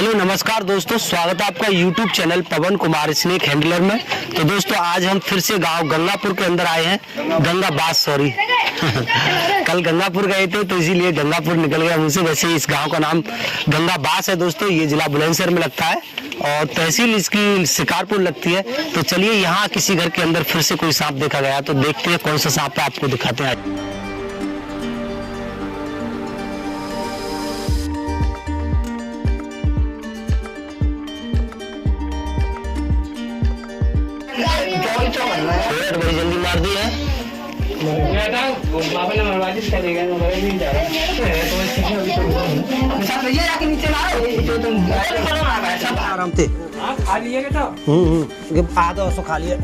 Hello नमस्कार दोस्तों, स्वागत है आपका YouTube चैनल पवन कुमार स्नेक हैंडलर में। तो दोस्तों आज हम फिर से गांव गंगापुर के अंदर आए हैं। कल गंगापुर गए थे तो इसीलिए गंगापुर निकल गया मुझसे। वैसे इस गांव का नाम गंगाबास है दोस्तों। ये जिला बुलंदशहर में लगता है और तहसील इसकी शिकारपुर लगती है। तो चलिए यहाँ किसी घर के अंदर फिर से कोई सांप देखा गया, तो देखते हैं कौन सा सांप है, आपको दिखाते हैं। बड़ी जल्दी मार दी है। आराम से आधा सो खा लिया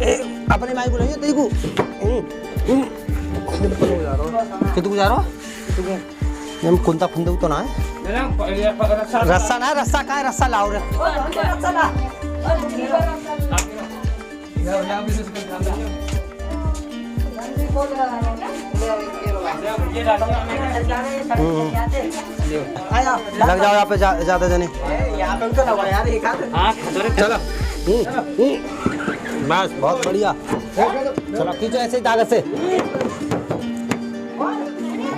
अपने माई बोलेंगे तेरे को तू जा रहा हम कुंता खुंदे तो ना है रस्सा ना रस्सा कहाँ है रस्सा लाओ रे लग जाओ यहाँ पे ज्यादा जने चलो बस बहुत बढ़िया। चलो खींचो ऐसे ही ताकत से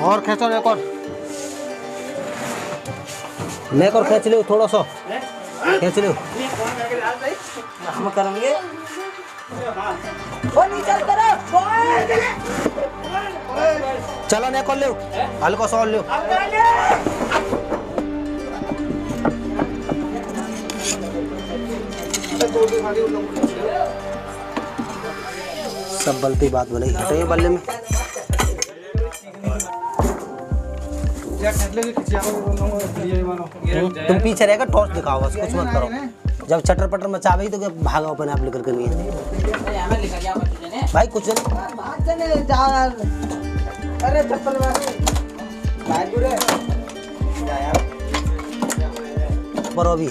और खींचो एक और नेक और खींच लो थोड़ा सा खींच लो हम करेंगे। चलो नहीं कर लो हल्का सा लो सब बलती बात बोले हटे बल्ले में तुम पीछे रहेगा टॉर्च दिखाओ बस कुछ मत करो। जब चटर पटर मचावे तो भागा अपने आप लेकर करनी है भाई कुछ अरे चप्पल पर अभी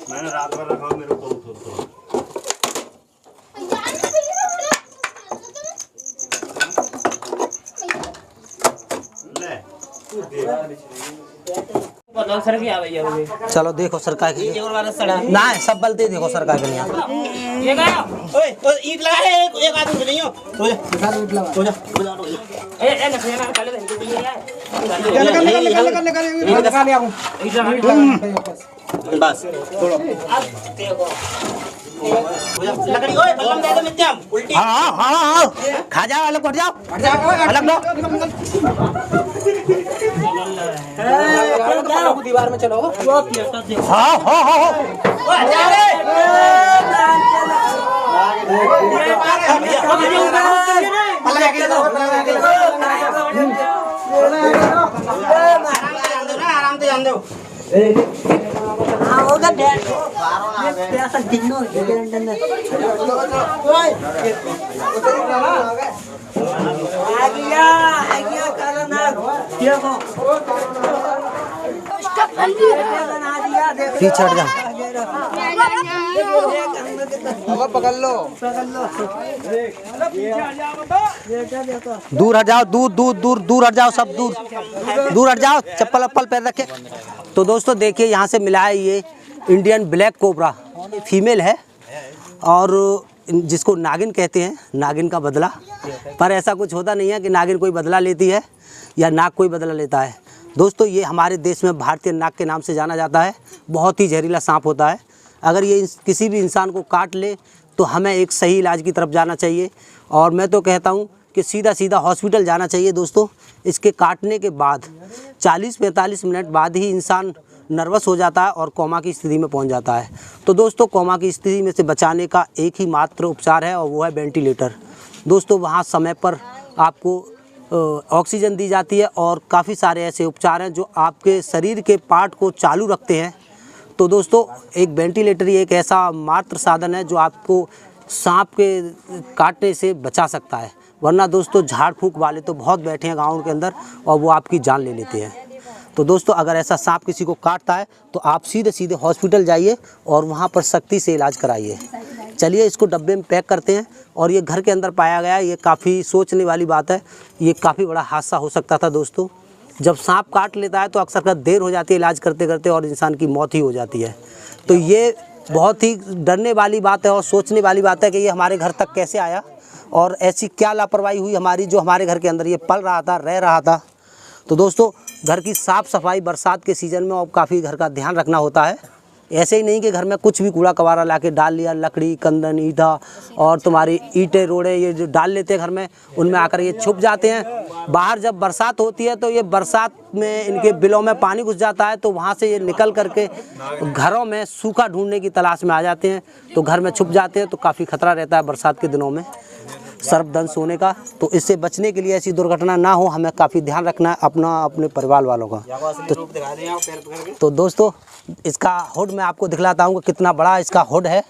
मैंने रात भर रखा मेरे को चलो देखो सरकार की ना सब बलते देखो सरकार के लिए ईट लगा है एक आदमी नहीं हो बस लकड़ी ओए बल्लम दे दो मित्यम उल्टी हां खा जाओ अलग हट जाओ अलग लो दीवार में चलो हां जा रे आराम से जान दो होगा पैसा दिनो आ गया करना देखो पीछे हट जा पकड़ लो दूर हट जाओ दूर हट जाओ सब दूर हट जाओ चप्पल अप्पल पैर रखे। तो दोस्तों देखिए यहाँ से मिला है ये इंडियन ब्लैक कोबरा फीमेल है और जिसको नागिन कहते हैं, नागिन का बदला। पर ऐसा कुछ होता नहीं है कि नागिन कोई बदला लेती है या नाग कोई बदला लेता है। दोस्तों ये हमारे देश में भारतीय नाग के नाम से जाना जाता है। बहुत ही जहरीला सांप होता है। अगर ये किसी भी इंसान को काट ले तो हमें एक सही इलाज की तरफ जाना चाहिए और मैं तो कहता हूँ कि सीधा हॉस्पिटल जाना चाहिए। दोस्तों इसके काटने के बाद 40-45 मिनट बाद ही इंसान नर्वस हो जाता है और कोमा की स्थिति में पहुंच जाता है। तो दोस्तों कोमा की स्थिति में से बचाने का एक ही मात्र उपचार है और वो है वेंटिलेटर। दोस्तों वहाँ समय पर आपको ऑक्सीजन दी जाती है और काफ़ी सारे ऐसे उपचार हैं जो आपके शरीर के पार्ट को चालू रखते हैं। तो दोस्तों एक वेंटिलेटर एक ऐसा मात्र साधन है जो आपको सांप के काटने से बचा सकता है, वरना दोस्तों झाड़ फूंक वाले तो बहुत बैठे हैं गाँव के अंदर और वो आपकी जान ले लेते हैं। तो दोस्तों अगर ऐसा सांप किसी को काटता है तो आप सीधे सीधे हॉस्पिटल जाइए और वहाँ पर सख्ती से इलाज कराइए। चलिए इसको डब्बे में पैक करते हैं। और ये घर के अंदर पाया गया, ये काफ़ी सोचने वाली बात है, ये काफ़ी बड़ा हादसा हो सकता था दोस्तों। जब सांप काट लेता है तो अक्सर का देर हो जाती है इलाज करते करते और इंसान की मौत ही हो जाती है। तो ये बहुत ही डरने वाली बात है और सोचने वाली बात है कि ये हमारे घर तक कैसे आया और ऐसी क्या लापरवाही हुई हमारी जो हमारे घर के अंदर ये पल रहा था, रह रहा था। तो दोस्तों घर की साफ़ सफाई बरसात के सीज़न में और काफ़ी घर का ध्यान रखना होता है। ऐसे ही नहीं कि घर में कुछ भी कूड़ा कबारा ला के डाल लिया, लकड़ी, कंदन, ईटा और तुम्हारी ईंटें, रोड़े ये जो डाल लेते हैं घर में, उनमें आकर ये छुप जाते हैं। बाहर जब बरसात होती है तो ये बरसात में इनके बिलों में पानी घुस जाता है, तो वहाँ से ये निकल करके घरों में सूखा ढूंढने की तलाश में आ जाते हैं, तो घर में छुप जाते हैं। तो काफ़ी खतरा रहता है बरसात के दिनों में सर्पदंश होने का। तो इससे बचने के लिए, ऐसी दुर्घटना ना हो, हमें काफ़ी ध्यान रखना है अपने परिवार वालों का। तो दोस्तों इसका हुड मैं आपको दिखलाता हूँ कितना बड़ा इसका हुड है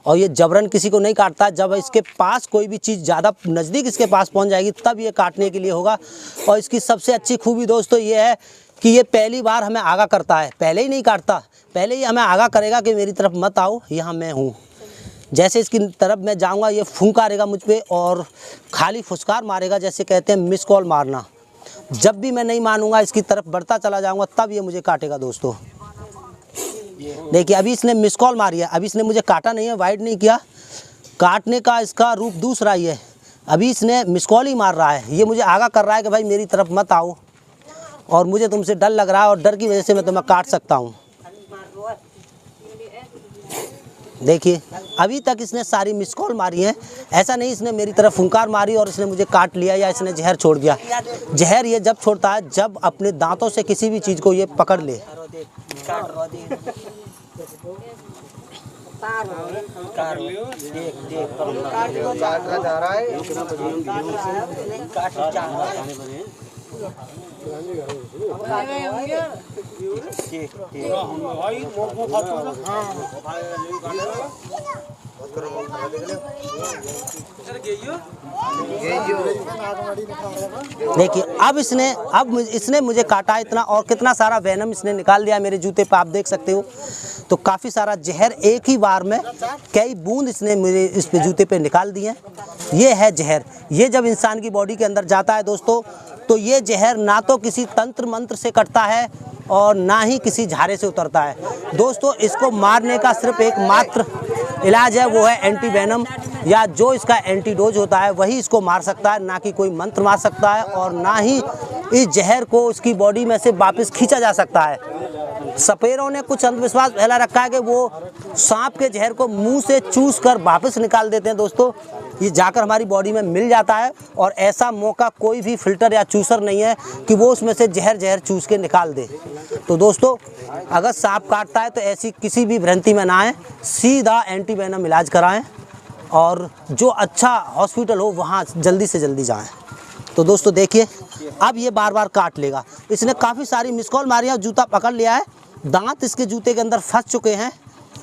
और ये जबरन किसी को नहीं काटता। जब इसके पास कोई भी चीज़ ज़्यादा नज़दीक इसके पास पहुँच जाएगी तब ये काटने के लिए होगा। और इसकी सबसे अच्छी खूबी दोस्तों ये है कि ये पहली बार हमें आगाह करता है, पहले ही नहीं काटता, पहले ही हमें आगाह करेगा कि मेरी तरफ मत आओ, यहाँ मैं हूँ। जैसे इसकी तरफ मैं जाऊंगा ये फुंकारेगा मुझ पे और खाली फुसकार मारेगा, जैसे कहते हैं मिस कॉल मारना। जब भी मैं नहीं मानूंगा, इसकी तरफ बढ़ता चला जाऊंगा, तब ये मुझे काटेगा दोस्तों। देखिए अभी इसने मिस कॉल मारी है, अभी इसने मुझे काटा नहीं है, वाइड नहीं किया। काटने का इसका रूप दूसरा ही है। अभी इसने मिस कॉल ही मार रहा है, ये मुझे आगाह कर रहा है कि भाई मेरी तरफ मत आओ और मुझे तुमसे डर लग रहा है और डर की वजह से मैं तुम्हें काट सकता हूँ। देखिए अभी तक इसने सारी मिस कॉल मारी है, ऐसा नहीं इसने मेरी तरफ फुंकार मारी और इसने मुझे काट लिया या इसने जहर छोड़ दिया। जहर ये जब छोड़ता है जब अपने दांतों से किसी भी चीज़ को ये पकड़ ले। देखिए अब इसने मुझे काटा इतना और कितना सारा वेनम इसने निकाल दिया मेरे जूते पे, आप देख सकते हो। तो काफ़ी सारा जहर एक ही बार में कई बूंद इसने मेरे इस पे जूते पे निकाल दिए। ये है जहर। ये जब इंसान की बॉडी के अंदर जाता है दोस्तों, तो ये जहर ना तो किसी तंत्र मंत्र से कटता है और ना ही किसी झारे से उतरता है दोस्तों। इसको मारने का सिर्फ एक मात्र इलाज है, वो है एंटी वेनम, या जो इसका एंटीडोज होता है वही इसको मार सकता है, ना कि कोई मंत्र मार सकता है और ना ही इस जहर को उसकी बॉडी में से वापस खींचा जा सकता है। सपेरों ने कुछ अंधविश्वास फैला रखा है कि वो सांप के जहर को मुंह से चूस कर वापस निकाल देते हैं दोस्तों। ये जाकर हमारी बॉडी में मिल जाता है और ऐसा मौका कोई भी फिल्टर या चूसर नहीं है कि वो उसमें से जहर चूस के निकाल दे। तो दोस्तों अगर सांप काटता है तो ऐसी किसी भी भ्रांति में ना आए, सीधा एंटी वेनम इलाज कराएं और जो अच्छा हॉस्पिटल हो वहाँ जल्दी से जल्दी जाएं। तो दोस्तों देखिए अब ये बार बार काट लेगा। इसने काफ़ी सारी मिस कॉल मारी है, जूता पकड़ लिया है, दांत इसके जूते के अंदर फंस चुके हैं,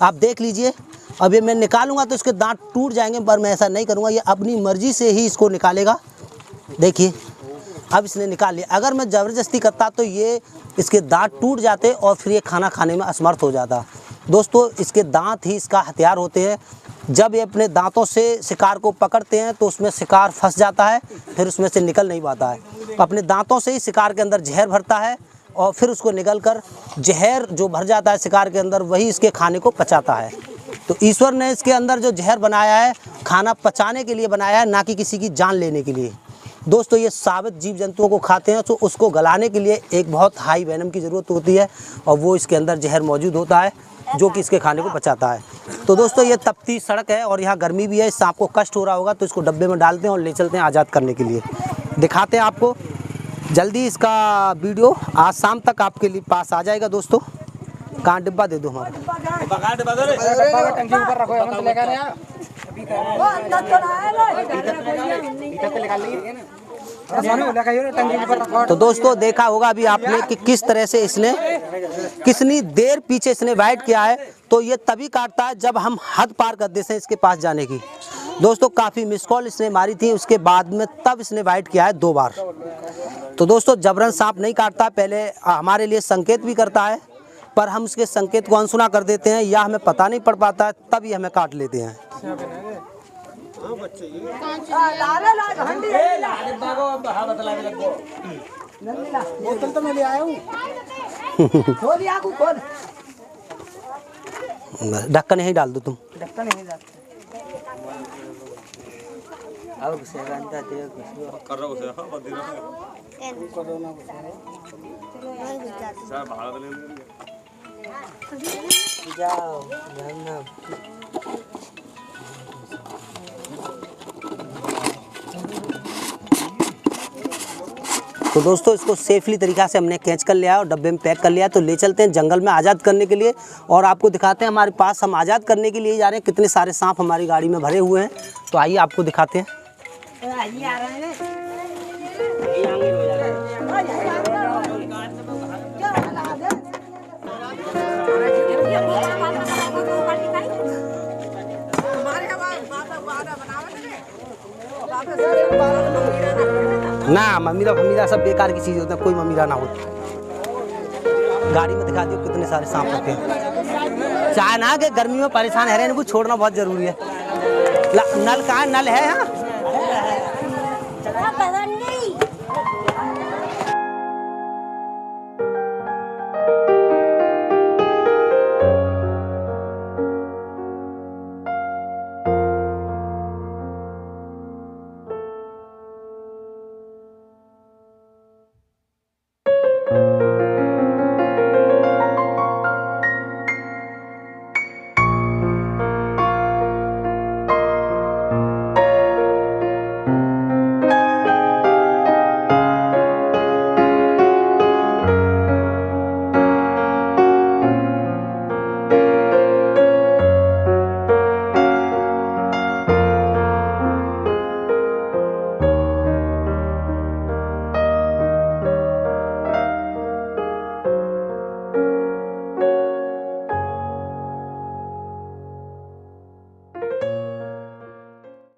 आप देख लीजिए। अब ये मैं निकालूंगा तो इसके दांत टूट जाएंगे, पर मैं ऐसा नहीं करूंगा, ये अपनी मर्जी से ही इसको निकालेगा। देखिए अब इसने निकाल लिया। अगर मैं ज़बरदस्ती करता तो ये इसके दांत टूट जाते और फिर ये खाना खाने में असमर्थ हो जाता। दोस्तों इसके दांत ही इसका हथियार होते हैं। जब ये अपने दांतों से शिकार को पकड़ते हैं तो उसमें शिकार फंस जाता है, फिर उसमें से निकल नहीं पाता है। अपने दांतों से ही शिकार के अंदर जहर भरता है और फिर उसको निकल कर जहर जो भर जाता है शिकार के अंदर वही इसके खाने को पचाता है। तो ईश्वर ने इसके अंदर जो जहर बनाया है खाना पचाने के लिए बनाया है, ना कि किसी की जान लेने के लिए। दोस्तों ये साबित जीव जंतुओं को खाते हैं तो उसको गलाने के लिए एक बहुत हाई वेनम की ज़रूरत होती है और वो इसके अंदर जहर मौजूद होता है जो कि इसके खाने को पचाता है। तो दोस्तों ये तपती सड़क है और यहाँ गर्मी भी है, इस सांप को कष्ट हो रहा होगा तो इसको डब्बे में डालते हैं और ले चलते हैं आज़ाद करने के लिए। दिखाते हैं आपको जल्दी, इसका वीडियो आज शाम तक आपके लिए पास आ जाएगा दोस्तों। कहाँ डिब्बा दे दो हमारा, तो दोस्तों देखा होगा अभी आपने कि किस तरह से इसने कितनी देर पीछे इसने वाइट किया है। तो ये तभी काटता है जब हम हद पार कर देते हैं इसके पास जाने की। दोस्तों काफ़ी मिस कॉल इसने मारी थी, उसके बाद में तब इसने वाइट किया है 2 बार। तो दोस्तों जबरन सांप नहीं काटता, पहले हमारे लिए संकेत भी करता है, पर हम उसके संकेत को अनसुना कर देते हैं या हमें पता नहीं पड़ पाता है, तभी हमें काट लेते हैं। ढक्कन यही डाल दो तुम। तो दोस्तों इसको सेफली तरीक़ा से हमने कैच कर लिया और डब्बे में पैक कर लिया। तो ले चलते हैं जंगल में आज़ाद करने के लिए और आपको दिखाते हैं हमारे पास हम आज़ाद करने के लिए जा रहे हैं कितने सारे सांप हमारी गाड़ी में भरे हुए हैं। तो आइए आपको दिखाते हैं। ना मम्मीरा फमीरा सब बेकार की चीज़ होता है, कोई मम्मीरा ना होती। गाड़ी में दिखा दियो कितने सारे सांप रखे हैं। चाहे ना कि गर्मी में परेशान है, इनको छोड़ना बहुत ज़रूरी है। नल कहाँ, नल है यहाँ